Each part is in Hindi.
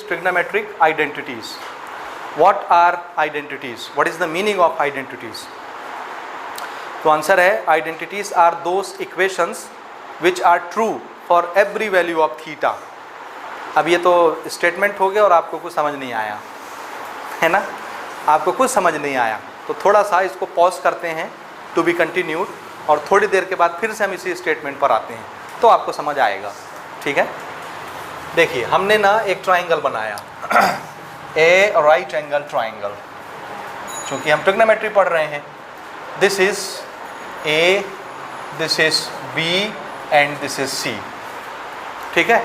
trigonometric identities. What are identities? What is the meaning of identities? तो आंसर है identities are those equations which are true for every value of theta. अब ये तो स्टेटमेंट हो गया और आपको कुछ समझ नहीं आया है ना, आपको कुछ समझ नहीं आया तो थोड़ा सा इसको पॉज करते हैं, टू बी कंटिन्यूड, और थोड़ी देर के बाद फिर से हम इसी स्टेटमेंट पर आते हैं तो आपको समझ आएगा। ठीक है, देखिए हमने ना एक ट्राइंगल बनाया ए राइट एंगल ट्राइंगल, चूंकि हम ट्रिग्नोमेट्री पढ़ रहे हैं। This is A, this is B and this is C. ठीक है,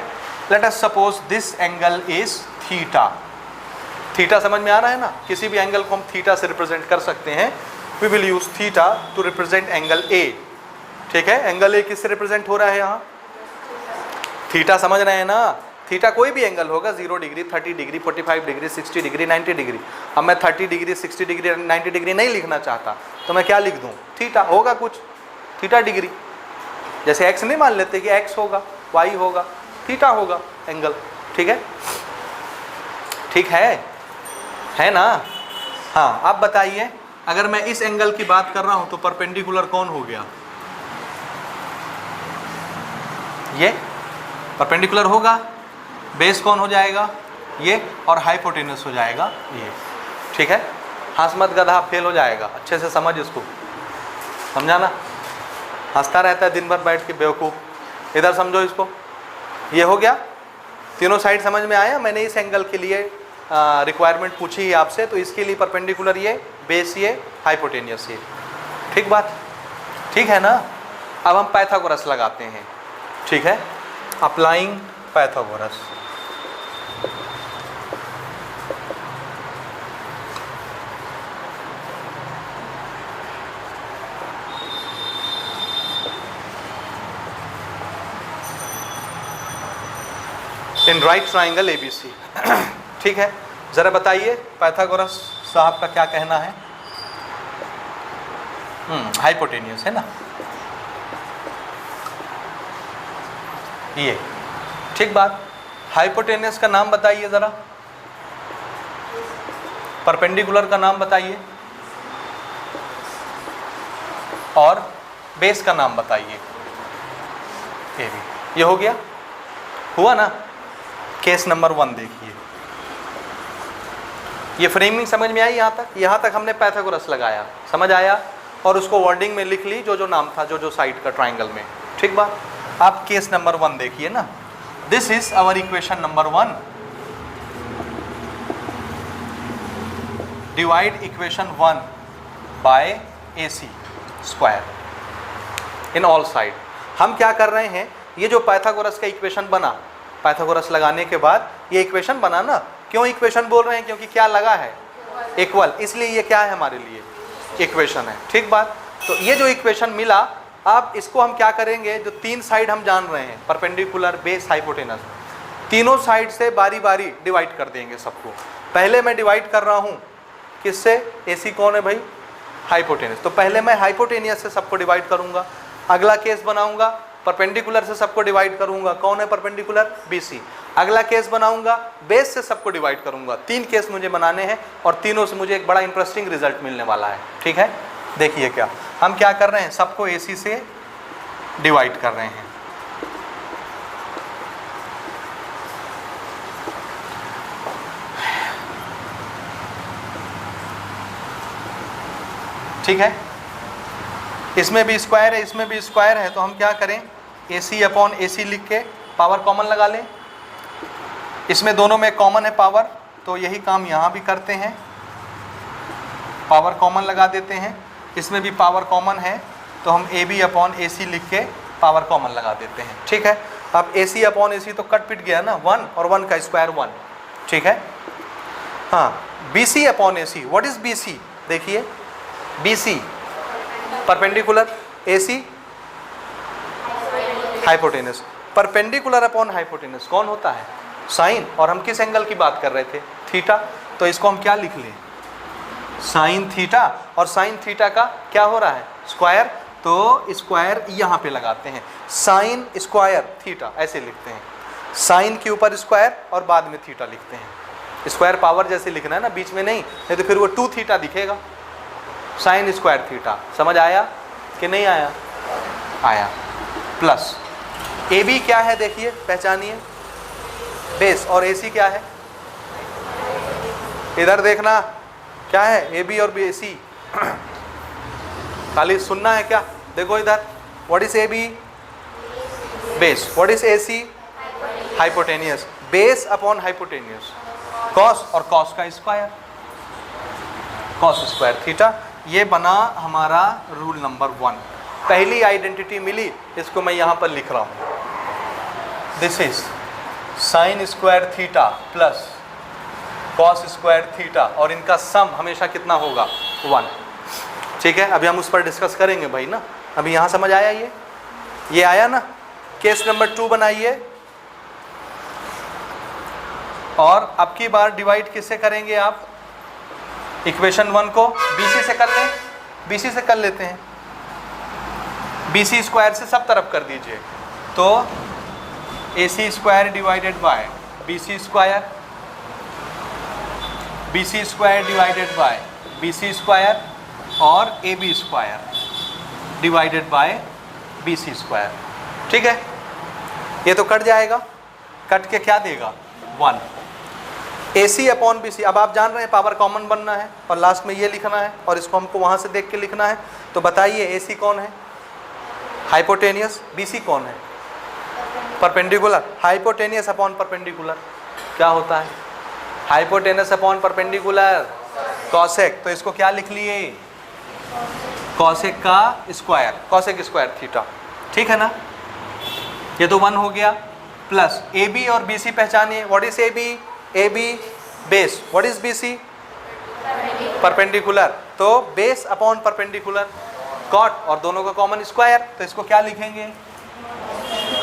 let us suppose this angle is theta. Theta समझ में आ रहा है ना, किसी भी एंगल को हम थीटा से रिप्रेजेंट कर सकते हैं। We will use theta to represent angle A. ठीक है, एंगल ए किससे रिप्रेजेंट हो रहा है यहाँ, थीटा समझ रहे हैं ना। थीटा कोई भी एंगल होगा, 0 degree, 30 degree, 45 degree, 60 degree, 90 degree. अब मैं 30 डिग्री, 60 डिग्री, 90 डिग्री नहीं लिखना चाहता तो मैं क्या लिख दूँ, थीटा होगा कुछ, थीटा डिग्री। जैसे एक्स नहीं मान लेते कि एक्स होगा, वाई होगा, थीटा होगा एंगल। ठीक है, ठीक है ना। हाँ, आप बताइए अगर मैं इस एंगल की बात कर रहा हूं तो परपेंडिकुलर कौन हो गया, ये परपेंडिकुलर होगा। बेस कौन हो जाएगा, ये, और हाइपोटेनस हो जाएगा ये। ठीक है, हंस मत गधा, फेल हो जाएगा, अच्छे से समझ इसको, समझा ना। हंसता रहता है दिन भर बैठ के बेवकूफ़। इधर समझो इसको, ये हो गया, तीनों साइड समझ में आया। मैंने इस एंगल के लिए रिक्वायरमेंट पूछी है आपसे, तो इसके लिए परपेंडिकुलर ये, बेस ये, हाइपोटेनियस ये। ठीक बात, ठीक है ना। अब हम पाइथागोरस लगाते हैं। ठीक है, applying Pythagoras. In right triangle ABC। ठीक है, ज़रा बताइए पाइथागोरस साहब का क्या कहना है। हाइपोटेनियस है ना ये। ठीक बात, हाइपोटेनियस का नाम बताइए ज़रा, परपेंडिकुलर का नाम बताइए, और बेस का नाम बताइए, AB। ये हो गया, हुआ ना। केस नंबर 1 देखिए, ये फ्रेमिंग समझ में आई यहाँ तक हमने पाइथागोरस लगाया, समझ आया, और उसको वर्डिंग में लिख ली जो जो नाम था, जो जो साइड का ट्राइंगल में। ठीक बात, आप केस नंबर 1 देखिए ना। This is our equation number 1। Divide equation 1 by AC square in all side. हम क्या कर रहे हैं, ये जो पाइथागोरस का इक्वेशन बना, पाइथागोरस लगाने के बाद ये इक्वेशन बना ना। क्यों इक्वेशन बोल रहे हैं, क्योंकि क्या लगा है, इक्वल, इसलिए ये क्या है हमारे लिए, इक्वेशन है। ठीक बात, तो ये जो इक्वेशन मिला, अब इसको हम क्या करेंगे, जो 3 साइड हम जान रहे हैं, परपेंडिकुलर, बेस, हाइपोटेनस, तीनों साइड से बारी बारी डिवाइड कर देंगे सबको। पहले मैं डिवाइड कर रहा हूँ किससे, AC कौन है भाई, हाइपोटेनस, तो पहले मैं हाइपोटेनियस से सबको डिवाइड करूँगा। अगला केस बनाऊँगा, परपेंडिकुलर से सबको डिवाइड करूँगा, कौन है परपेंडिकुलर, BC। अगला केस बनाऊँगा, बेस से सबको डिवाइड करूँगा। 3 केस मुझे बनाने हैं और तीनों से मुझे एक बड़ा इंटरेस्टिंग रिजल्ट मिलने वाला है। ठीक है, देखिए क्या हम क्या कर रहे हैं, सबको AC से डिवाइड कर रहे हैं। ठीक है, इसमें भी स्क्वायर है, इसमें भी स्क्वायर है, तो हम क्या करें, AC अपॉन AC लिख के पावर कॉमन लगा लें। इसमें दोनों में कॉमन है पावर, तो यही काम यहाँ भी करते हैं, पावर कॉमन लगा देते हैं। इसमें भी पावर कॉमन है, तो हम AB अपॉन AC लिख के पावर कॉमन लगा देते हैं। ठीक है, अब AC अपॉन AC तो कट पिट गया ना, 1 और 1 का स्क्वायर 1। ठीक है, हाँ, BC upon AC, what is BC, देखिए BC perpendicular, AC hypotenuse. Perpendicular upon hypotenuse कौन होता है, साइन, और हम किस एंगल की बात कर रहे थे, थीटा, तो इसको हम क्या लिख लें, साइन थीटा, और साइन थीटा का क्या हो रहा है, स्क्वायर, तो स्क्वायर यहाँ पे लगाते हैं, साइन स्क्वायर थीटा ऐसे लिखते हैं। साइन के ऊपर स्क्वायर और बाद में थीटा लिखते हैं। स्क्वायर पावर जैसे लिखना है ना, बीच में नहीं तो फिर वो 2 थीटा दिखेगा। साइन स्क्वायर थीटा, समझ आया कि नहीं आया? आया। प्लस ए बी क्या है देखिए, पहचानिए, बेस। और ए सी क्या है? इधर देखना क्या है, ए बी और बी सी। खाली सुनना है क्या? देखो इधर, what is A B? Base. What is A C? Hypotenuse. Base upon hypotenuse, cos और कॉस का स्क्वायर, कॉस स्क्वायर थीटा। ये बना हमारा रूल नंबर 1। पहली आइडेंटिटी मिली, इसको मैं यहाँ पर लिख रहा हूँ। This is sine square theta plus cos square theta, और इनका सम हमेशा कितना होगा? 1। ठीक है, अभी हम उस पर डिस्कस करेंगे भाई ना। अभी यहाँ समझ आया? ये आया ना? केस नंबर 2 बनाइए, और अब की बार डिवाइड किससे करेंगे आप? इक्वेशन 1 को BC से कर लें, BC से कर लेते हैं। BC स्क्वायर से सब तरफ कर दीजिए, तो AC square divided by BC square, BC square divided by BC square, और AB square divided by BC square. ठीक है, ये तो कट जाएगा, कट के क्या देगा? 1। AC upon BC। अब आप जान रहे हैं पावर कॉमन बनना है और लास्ट में ये लिखना है, और इसको हमको वहाँ से देख के लिखना है। तो बताइए AC कौन है? हाइपोटेनियस। BC कौन है? परपेंडिकुलर। हाइपोटेनियस अपॉन परपेंडिकुलर क्या होता है? Hypotenuse upon perpendicular cosec. तो इसको क्या लिख लिए? कॉसेक का स्क्वायर, कॉसेक स्क्वायर थीटा। ठीक है ना? ये तो 1 हो गया। प्लस AB और BC पहचानिए। What is AB? AB base. What is BC? Perpendicular. तो बेस अपॉन परपेंडिकुलर कॉट, और दोनों का कॉमन स्क्वायर, तो इसको क्या लिखेंगे?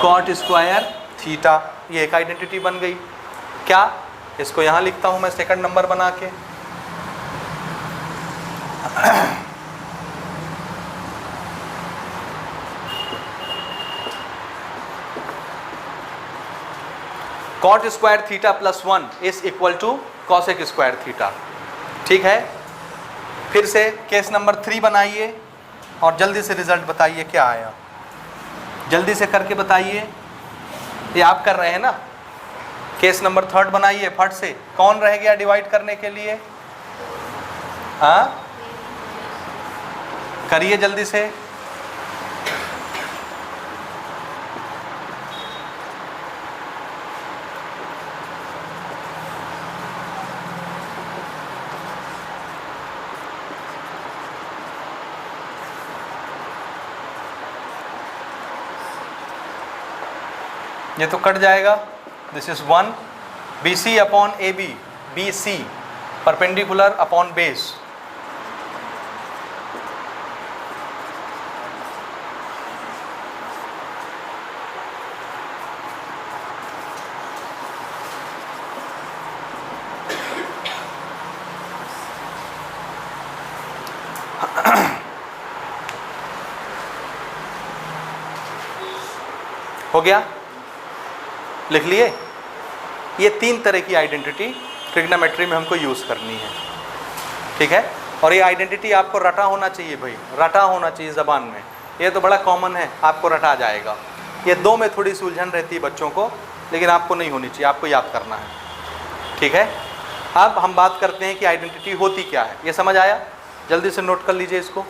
Cot square theta. ये एक आइडेंटिटी बन गई। क्या? इसको यहाँ लिखता हूँ मैं सेकंड नंबर बना के। Cot square theta plus 1 is equal to cosec square theta. ठीक है, फिर से केस नंबर 3 बनाइए और जल्दी से रिजल्ट बताइए क्या आया। जल्दी से करके बताइए, ये आप कर रहे हैं ना। केस नंबर 3 बनाइए फट से। कौन रह गया डिवाइड करने के लिए? हाँ, करिए जल्दी से। ये तो कट जाएगा। This is 1 BC upon AB, BC perpendicular upon base. हो गया? लिख लिए? ये 3 तरह की आइडेंटिटी ट्रिग्नोमेट्री में हमको यूज़ करनी है। ठीक है, और ये आइडेंटिटी आपको रटा होना चाहिए भाई, रटा होना चाहिए ज़बान में। ये तो बड़ा कॉमन है, आपको रटा जाएगा। ये 2 में थोड़ी सी उलझन रहती है बच्चों को, लेकिन आपको नहीं होनी चाहिए, आपको याद करना है। ठीक है, अब हम बात करते हैं कि आइडेंटिटी होती क्या है। ये समझ आया? जल्दी से नोट कर लीजिए इसको।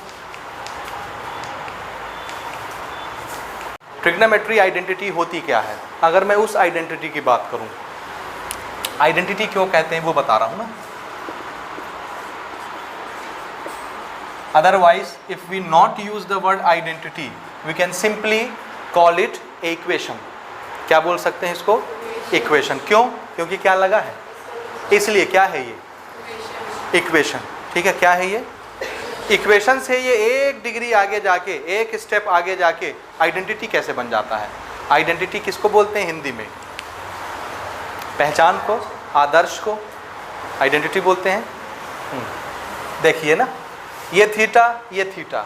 ट्रिग्नोमेट्री आइडेंटिटी होती क्या है? अगर मैं उस आइडेंटिटी की बात करूं, आइडेंटिटी क्यों कहते हैं वो बता रहा हूं ना। Otherwise if we not use the word identity we can simply call it equation. क्या बोल सकते हैं इसको? इक्वेशन। क्यों? क्योंकि क्या लगा है, इसलिए। क्या है ये? इक्वेशन। ठीक है, क्या है ये? इक्वेशन से ये 1 डिग्री आगे जाके, 1 स्टेप आगे जाके आइडेंटिटी कैसे बन जाता है। आइडेंटिटी किसको बोलते हैं हिंदी में? पहचान को, आदर्श को आइडेंटिटी बोलते हैं। देखिए ना, ये थीटा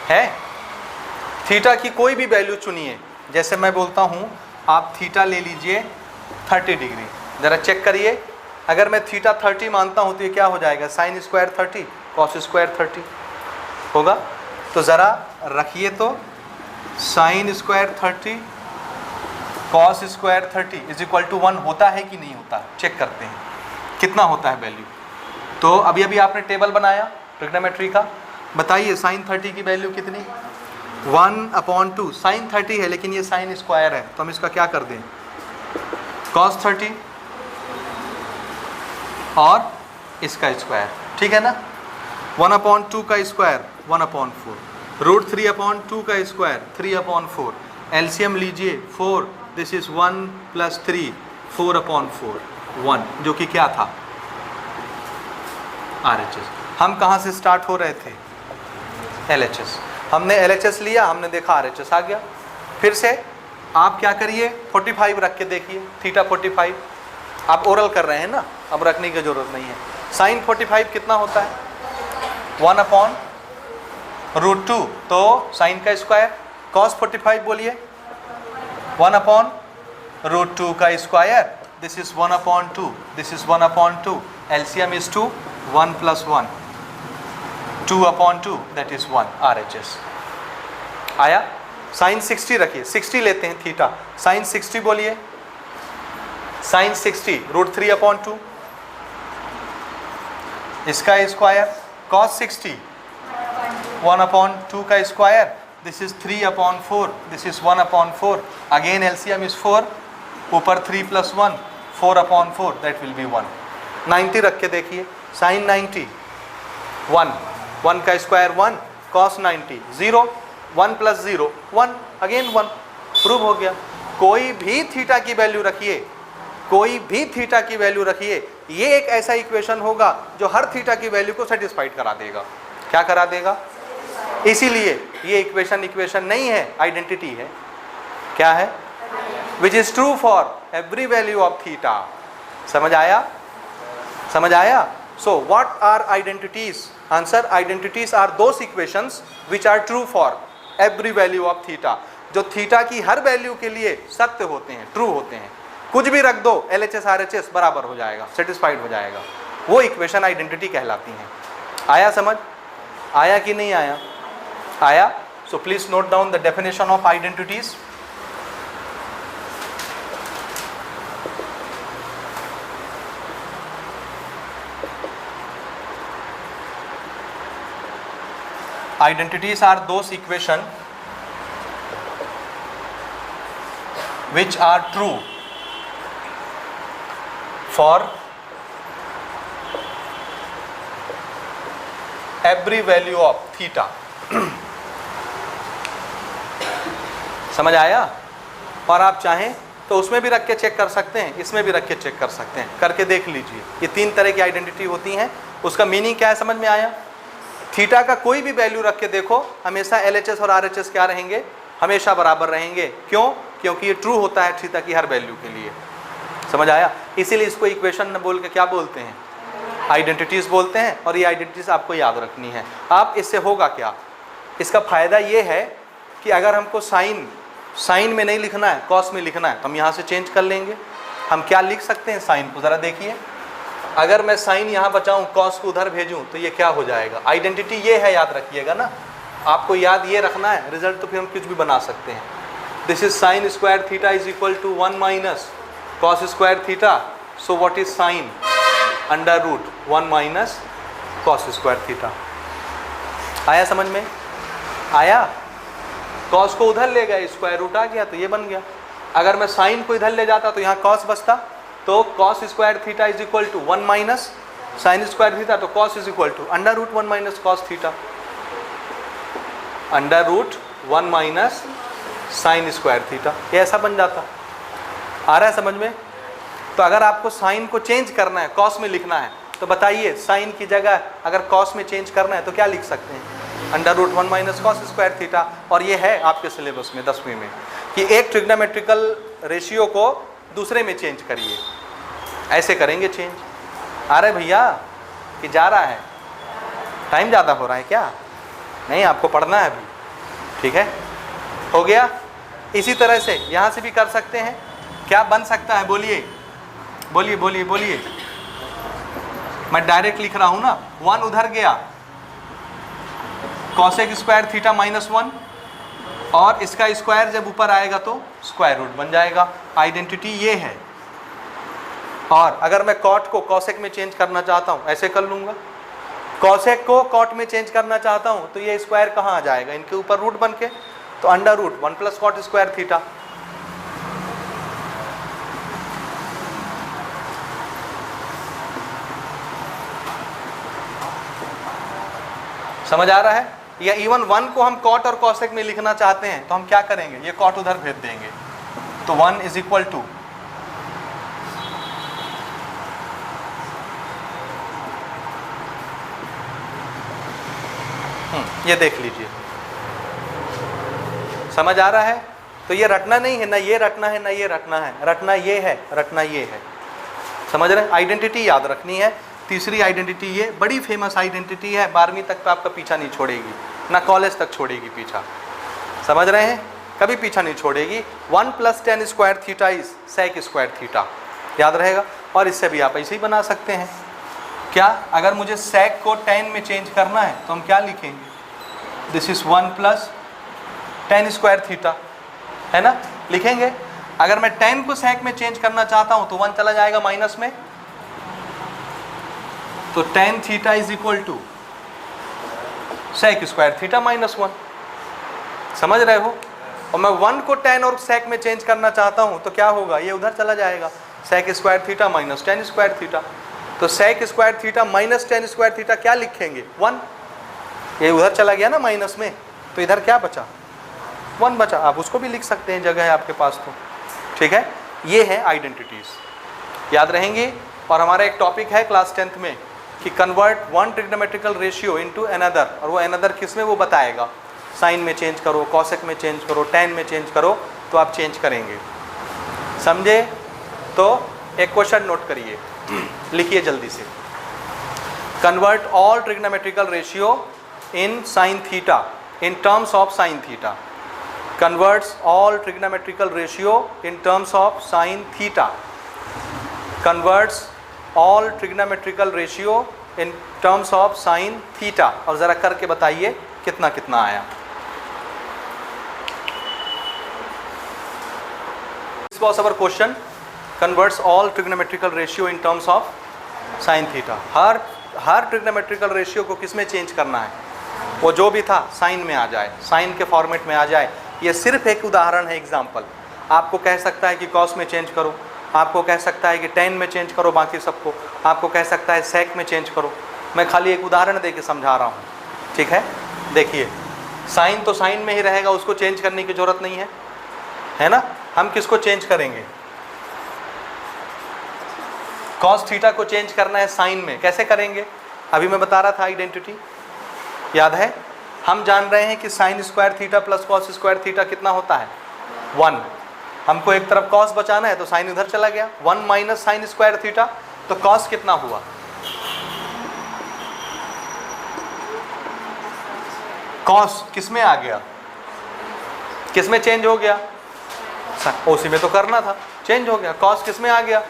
है। थीटा की कोई भी वैल्यू चुनिए, जैसे मैं बोलता हूँ आप थीटा ले लीजिए 30 डिग्री। ज़रा चेक करिए, अगर मैं थीटा 30 मानता हूँ तो ये क्या हो जाएगा, साइन स्क्वायर 30 कॉस स्क्वायर 30 होगा। तो ज़रा रखिए, तो sine square 30 cos square 30 is equal to 1 होता है कि नहीं होता, चेक करते हैं कितना होता है वैल्यू। तो अभी अभी आपने टेबल बनाया ट्रिग्नोमेट्री का, बताइए साइन 30 की वैल्यू कितनी, 1/2। साइन 30 है लेकिन ये साइन स्क्वायर है, तो हम इसका क्या कर दें, कॉस 30 और इसका स्क्वायर, ठीक है ना। 1/2 का स्क्वायर 1/4, रूट 3/2 का स्क्वायर 3/4, एलसीएम लीजिए 4, दिस इज 1 + 3 4/4 1, जो कि क्या था, RHS। हम कहाँ से स्टार्ट हो रहे थे, LHS। हमने LHS लिया, हमने देखा RHS आ गया। फिर से आप क्या करिए, 45 रख के देखिए, थीटा 45, आप ओरल कर रहे हैं ना, अब रखने की जरूरत नहीं है। साइन 45 कितना होता है, 1/√2, तो साइन का स्क्वायर। कॉस 45 बोलिए, 1/√2 का square, this is 1/2, this is 1/2, LCM is 2, 1 + 1 2/2, that is 1, RHS आया। साइन 60 रखिए, 60 लेते हैं थीटा, साइन 60 बोलिए, साइन 60 √3/2, इसका स्क्वायर। कॉस 60 1/2 का square, this is 3/4, this is 1/4, again LCM is 4, ऊपर 3 + 1 4/4, दैट विल बी 1। 90 रख के देखिए, साइन 90 1 का स्क्वायर 1, कॉस 90 0, 1 + 0 1, अगेन 1, प्रूव हो गया। कोई भी थीटा की वैल्यू रखिए, कोई भी थीटा की वैल्यू रखिए, ये एक ऐसा इक्वेशन होगा जो हर थीटा की वैल्यू को सेटिस्फाइड करा देगा। क्या करा देगा, इसीलिए ये इक्वेशन नहीं है, आइडेंटिटी है। क्या है, which is true for every value of theta. समझ आया, समझ आया। So what are identities, answer, identities are those equations which are true for every value of theta, जो थीटा की हर वैल्यू के लिए सत्य होते हैं, ट्रू होते हैं। कुछ भी रख दो, LHS RHS बराबर हो जाएगा, सेटिस्फाइड हो जाएगा, वो इक्वेशन आइडेंटिटी कहलाती हैं। आया समझ, आया कि नहीं आया, आया। So please note down the definition of identities. Identities are those equations which are true for every value of theta। समझ आया। और आप चाहें तो उसमें भी रख के चेक कर सकते हैं, इसमें भी रख के चेक कर सकते हैं, करके देख लीजिए। ये 3 तरह की आइडेंटिटी होती हैं। उसका मीनिंग क्या है, समझ में आया। थीटा का कोई भी वैल्यू रख के देखो, हमेशा LHS और RHS क्या रहेंगे, हमेशा बराबर रहेंगे। क्यों, क्योंकि ये ट्रू होता है थीटा की हर वैल्यू के लिए। समझ आया। इसीलिए इसको इक्वेशन न बोल के क्या बोलते हैं, आइडेंटिटीज बोलते हैं। और ये आइडेंटिटीज आपको याद रखनी है। आप इससे होगा क्या, इसका फ़ायदा ये है कि अगर हमको साइन में नहीं लिखना है, कॉस में लिखना है, तो हम यहाँ से चेंज कर लेंगे। हम क्या लिख सकते हैं, साइन को ज़रा देखिए, अगर मैं साइन यहाँ बचाऊँ, कॉस को उधर भेजूँ, तो ये क्या हो जाएगा, आइडेंटिटी ये है, याद रखिएगा ना। आपको याद ये रखना है, रिजल्ट तो फिर हम कुछ भी बना सकते हैं। This is sine square theta is equal to 1 - cos square theta. So what is sine, √1 - cos square theta. आया समझ में, आया। कॉस को उधर ले गए, स्क्वायर रूट आ गया, तो ये बन गया। अगर मैं साइन को इधर ले जाता तो यहाँ कॉस बचता, तो cos square theta is equal to 1 - sine square theta, तो cos is equal to √1 - cos theta, √1 - sine square theta. ये ऐसा बन जाता। आ रहा है समझ में। तो अगर आपको साइन को चेंज करना है, कॉस में लिखना है, तो बताइए साइन की जगह अगर कॉस में चेंज करना है तो क्या लिख सकते हैं, √1 - कॉस स्क्वायर थीटा। और ये है आपके सिलेबस में 10वीं में कि एक ट्रिग्नोमेट्रिकल रेशियो को दूसरे में चेंज करिए। ऐसे करेंगे चेंज। आ रहे भैया कि जा रहा है, टाइम ज़्यादा हो रहा है क्या, नहीं आपको पढ़ना है अभी, ठीक है, हो गया। इसी तरह से यहाँ से भी कर सकते हैं। क्या बन सकता है बोलिए, बोलिए बोलिए बोलिए, मैं डायरेक्ट लिख रहा हूं ना, 1 उधर गया, कॉसेक स्क्वायर थीटा माइनस 1, और इसका स्क्वायर जब ऊपर आएगा तो स्क्वायर रूट बन जाएगा। आइडेंटिटी ये है। और अगर मैं कॉट को कॉसेक में चेंज करना चाहता हूं, ऐसे कर लूंगा, कॉसेक को कॉट में चेंज करना चाहता हूं, तो ये स्क्वायर कहाँ आ जाएगा, इनके ऊपर रूट बन के, तो under root 1 plus cot square theta. समझ आ रहा है? या इवन 1 को हम कॉट और कॉसेक में लिखना चाहते हैं तो हम क्या करेंगे, ये कॉट उधर भेज देंगे, तो 1 इज इक्वल टू ये देख लीजिए। समझ आ रहा है? तो ये रटना नहीं है, ना ये रटना है ना ये रटना है, रटना ये है, रटना ये है। समझ रहे हैं? आइडेंटिटी याद रखनी है। तीसरी आइडेंटिटी ये बड़ी फेमस आइडेंटिटी है, 12वीं तक तो आपका पीछा नहीं छोड़ेगी, ना कॉलेज तक छोड़ेगी पीछा। समझ रहे हैं? कभी पीछा नहीं छोड़ेगी। 1 plus tan square theta is sec square theta, याद रहेगा। और इससे भी आप ऐसे ही बना सकते हैं। क्या, अगर मुझे सेक को टेन में चेंज करना है तो हम क्या लिखेंगे, this is 1 plus tan square theta, है ना, लिखेंगे। अगर मैं टेन को सेक में चेंज करना चाहता हूं तो 1 चला जाएगा माइनस में, तो tan theta is equal to sec square theta minus 1। समझ रहे हो? और मैं 1 को टेन और सेक में चेंज करना चाहता हूं तो क्या होगा, ये उधर चला जाएगा, sec square theta minus tan square theta. तो sec square theta minus tan square theta क्या लिखेंगे, 1। ये उधर चला गया ना माइनस में, तो इधर क्या बचा, 1 बचा। आप उसको भी लिख सकते हैं, जगह है आपके पास तो, ठीक है। ये है आइडेंटिटीज, याद रहेंगी। और हमारा एक टॉपिक है क्लास 10th में कि convert one trigonometrical ratio into another, और वो अनदर किसमें, वो बताएगा। साइन में चेंज करो, कॉसेक में चेंज करो, टेन में चेंज करो, तो आप चेंज करेंगे। समझे? तो एक क्वेश्चन नोट करिए, लिखिए जल्दी से। Convert all trigonometrical ratio in sine theta in terms of sine theta. Converts all trigonometrical ratio in terms of sin theta. Converts all trigonometrical ratio in terms of sin theta. और ज़रा करके बताइए कितना कितना आया। This was our question. Converts all trigonometrical ratio in terms of sin theta. Her trigonometrical ratio को किस में चेंज करना है, वो जो भी था साइन में आ जाए, साइन के फॉर्मेट में आ जाए। ये सिर्फ एक उदाहरण है, एग्जाम्पल। आपको कह सकता है कि कॉस में चेंज करो, आपको कह सकता है कि टेन में चेंज करो, बाकी सबको आपको कह सकता है सेक में चेंज करो। मैं खाली एक उदाहरण दे के समझा रहा हूँ, ठीक है। देखिए, साइन तो साइन में ही रहेगा, उसको चेंज करने की ज़रूरत नहीं है ना। हम किसको चेंज करेंगे, कॉस थीटा को चेंज करना है साइन में। कैसे करेंगे, अभी मैं बता रहा था आइडेंटिटी, याद है। हम जान रहे हैं कि sign square theta plus cos square theta कितना होता है, 1। हमको एक तरफ कॉस बचाना है तो साइन इधर चला गया, 1 माइनस साइन स्क्वायर थीटा, तो कॉस कितना हुआ, कॉस किस में आ गया, किस में चेंज हो गया, उसी में तो करना था, चेंज हो गया। कॉस किस में आ गया,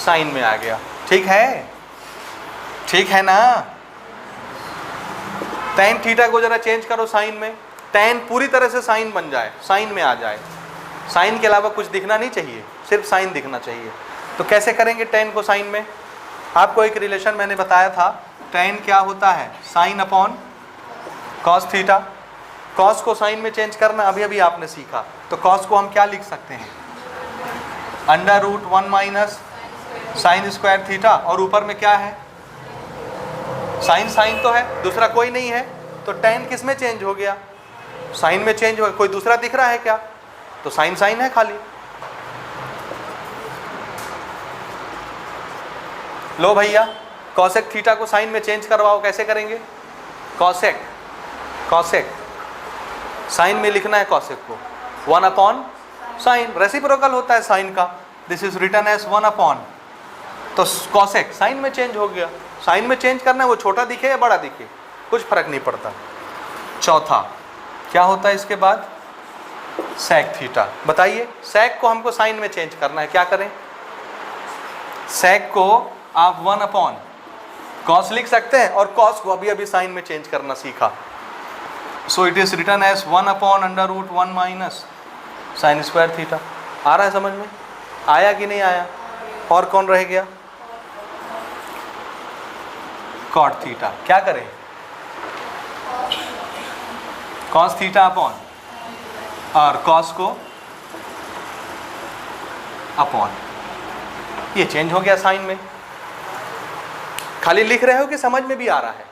साइन में आ गया। ठीक है, ठीक है ना। टेन थीटा को जरा चेंज करो साइन में, टेन पूरी तरह से साइन बन जाए, साइन में आ जाए। साइन के अलावा कुछ दिखना नहीं चाहिए, सिर्फ साइन दिखना चाहिए। तो कैसे करेंगे टेन को साइन में, आपको एक रिलेशन मैंने बताया था, टेन क्या होता है, sine upon cos theta. Cos को साइन में चेंज करना अभी अभी आपने सीखा, तो कॉस को हम क्या लिख सकते हैं, under root 1 minus sine square theta, और ऊपर में क्या है, साइन। साइन तो है, दूसरा कोई नहीं है, तो टेन किस में चेंज हो गया, साइन में चेंज हो गया। कोई दूसरा दिख रहा है क्या, तो साइन साइन है खाली। लो भैया, कॉसेक थीटा को साइन में चेंज करवाओ, कैसे करेंगे, कॉसेक, कॉसेक साइन में लिखना है कॉसेक को, 1 अपॉन साइन, रेसिप्रोकल होता है साइन का, this is written as 1 upon, तो कॉसेक साइन में चेंज हो गया। साइन में चेंज करना है, वो छोटा दिखे या बड़ा दिखे, कुछ फर्क नहीं पड़ता। चौथा क्या होता है इसके बाद, सेक थीटा। बताइए, सेक को हमको साइन में चेंज करना है, क्या करें, सेक को आप 1 अपॉन कॉस लिख सकते हैं और कॉस को अभी अभी साइन में चेंज करना सीखा. So it is written as 1 upon under root 1 minus sine square theta. आ रहा है समझ में? आया कि नहीं आया? और कौन रह गया? Cot theta. क्या करें? कॉस थीटा अपॉन और कॉस को अपॉन, ये चेंज हो गया साइन में. खाली लिख रहे हो कि समझ में भी आ रहा है?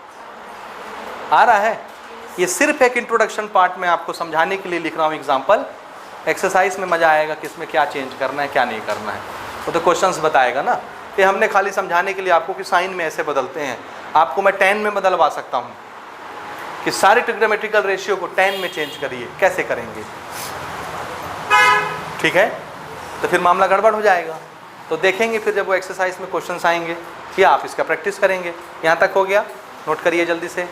आ रहा है. ये सिर्फ एक इंट्रोडक्शन पार्ट में आपको समझाने के लिए लिख रहा हूँ एग्जाम्पल. एक्सरसाइज में मजा आएगा कि इसमें क्या चेंज करना है क्या नहीं करना है, वो तो क्वेश्चंस बताएगा ना. ये हमने खाली समझाने के लिए आपको कि साइन में ऐसे बदलते हैं. आपको मैं tan में बदलवा सकता हूँ कि सारे ट्रिग्नोमेट्रिकल रेशियो को tan में चेंज करिए. कैसे करेंगे? ठीक है, तो फिर मामला गड़बड़ हो जाएगा. तो देखेंगे फिर जब वो एक्सरसाइज में क्वेश्चंस आएंगे या आप इसका प्रैक्टिस करेंगे. यहाँ तक हो गया? नोट करिए जल्दी से.